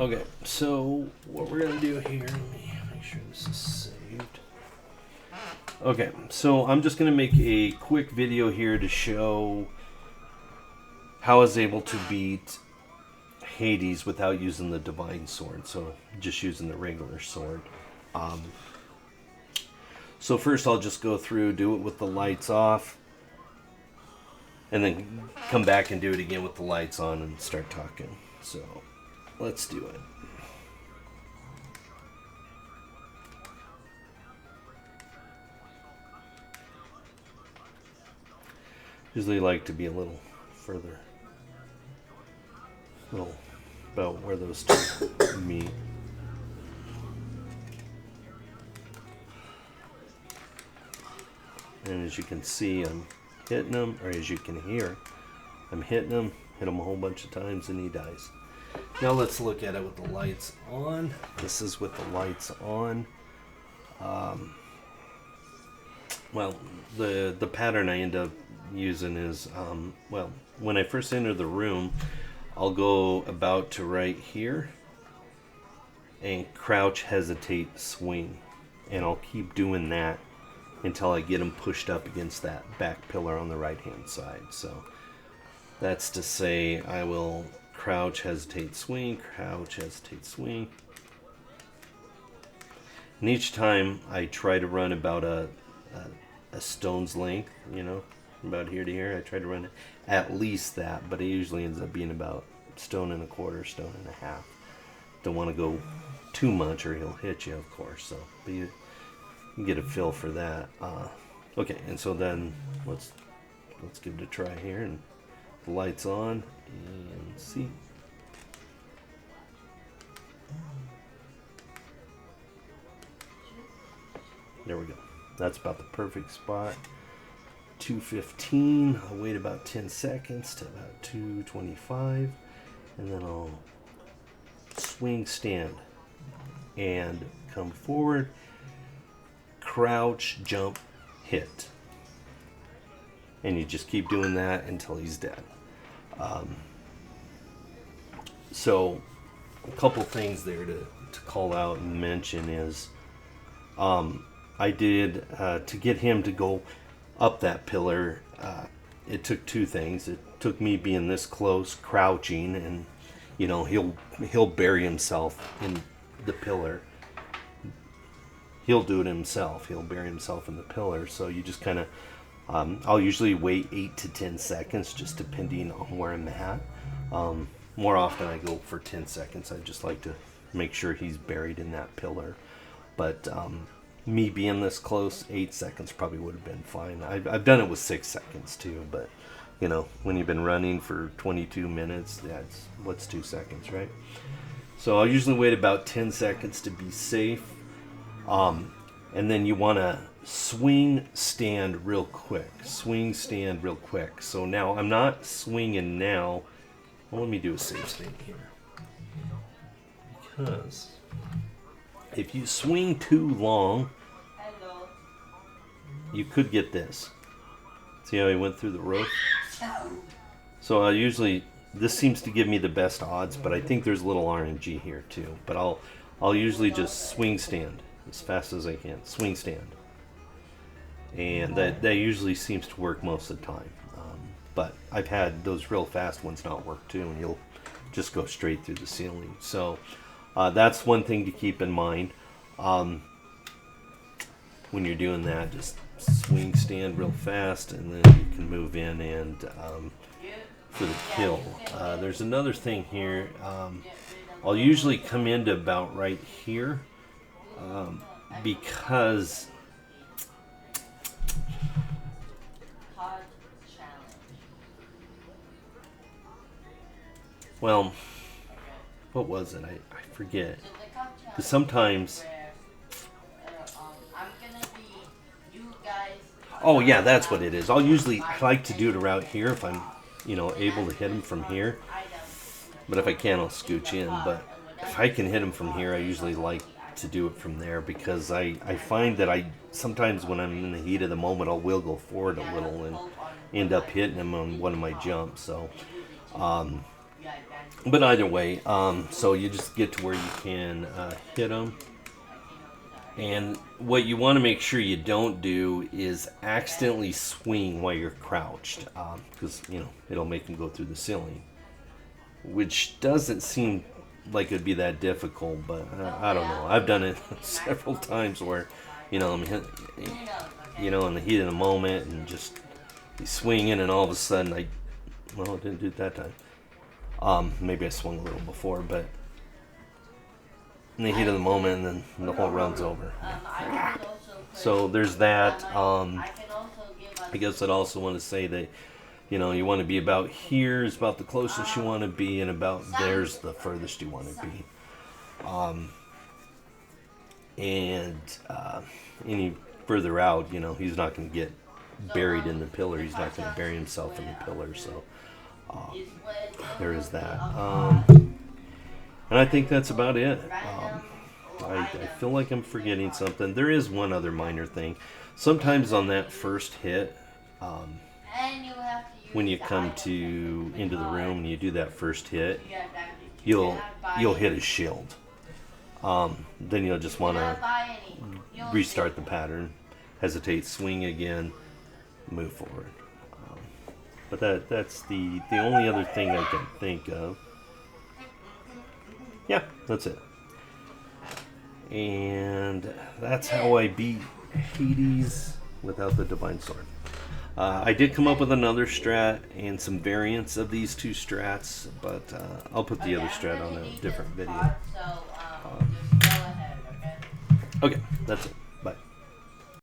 Okay, so what we're gonna do here, let me make sure this is saved. Okay, so I'm just gonna make a quick video here to show how I was able to beat Hades without using the divine sword, so just using the regular sword. So first I'll just go through, do it with the lights off, and then come back and do it again with the lights on and start talking. So let's do it. Usually like to be a little further, little about where those two meet. And as you can see, I'm hitting him, or as you can hear, I'm hitting him, hit him a whole bunch of times, and he dies. Now let's look at it with the lights on. This is with the lights on. Well, the pattern I end up using is, well, when I first enter the room, I'll go about to right here and crouch, hesitate, swing. And I'll keep doing that until I get him pushed up against that back pillar on the right hand side. So that's to say I will crouch, hesitate, swing, crouch, hesitate, swing. And each time I try to run about a stone's length, you know, about here to here. I try to run at least that, but it usually ends up being about stone and a quarter, stone and a half. Don't want to go too much or he'll hit you, of course. So, but you get a feel for that. Okay, and so then let's give it a try here, and the lights on and see. There we go. That's about the perfect spot. 215. I'll wait about 10 seconds to about 225, and then I'll swing, stand, and come forward, crouch, jump, hit. And you just keep doing that until he's dead. So a couple things there to call out and mention is I did, to get him to go up that pillar, it took two things. It took me being this close, crouching, and you know, he'll bury himself in the pillar. He'll do it himself. He'll bury himself in the pillar. So you just kind of, I'll usually wait 8 to 10 seconds, just depending on where I'm at. More often I go for 10 seconds. I just like to make sure he's buried in that pillar. But me being this close, 8 seconds probably would have been fine. I've done it with 6 seconds too, but you know, when you've been running for 22 minutes, that's what's 2 seconds, right? So I'll usually wait about 10 seconds to be safe. And then you want to swing, stand real quick. Swing, stand real quick. So now I'm not swinging now. Well, let me do a safe state here. Because if you swing too long, you could get this. See how he went through the roof? So I usually, this seems to give me the best odds, but I think there's a little RNG here too. But I'll usually just swing, stand as fast as I can. Swing, stand. And that usually seems to work most of the time. But I've had those real fast ones not work too, and you'll just go straight through the ceiling. So that's one thing to keep in mind. When you're doing that, just swing, stand real fast, and then you can move in and for the kill. There's another thing here. I'll usually come into about right here because well, what was it? I forget. Because sometimes. Oh yeah, that's what it is. I like to do it around here if I'm, you know, able to hit him from here. But if I can't, I'll scooch in. But if I can hit him from here, I usually like to do it from there because I find that sometimes when I'm in the heat of the moment, I will go forward a little and end up hitting him on one of my jumps. So But either way, so you just get to where you can hit them. And what you want to make sure you don't do is accidentally swing while you're crouched, because it'll make them go through the ceiling, which doesn't seem like it'd be that difficult. But I don't know. I've done it several times where, I'm in the heat of the moment and just be swinging, and all of a sudden I didn't do it that time. Maybe I swung a little before, but in the heat of the moment, and then the whole run's over. So there's that. I guess I'd also want to say that, you want to be about here is about the closest you want to be, and about there's the furthest you want to be. And any further out, he's not going to get buried in the pillar. He's not going to bury himself in the pillar. So there is that. And I think that's about it. I feel like I'm forgetting something. There is one other minor thing. Sometimes on that first hit, when you come into the room and you do that first hit, you'll hit his shield. Then you'll just want to restart the pattern, hesitate, swing again, move forward. But that's the only other thing I can think of. Yeah, that's it. And that's how I beat Hades without the Divine Sword. I did come up with another strat and some variants of these two strats, but I'll put the other strat on a different video. Okay, that's it.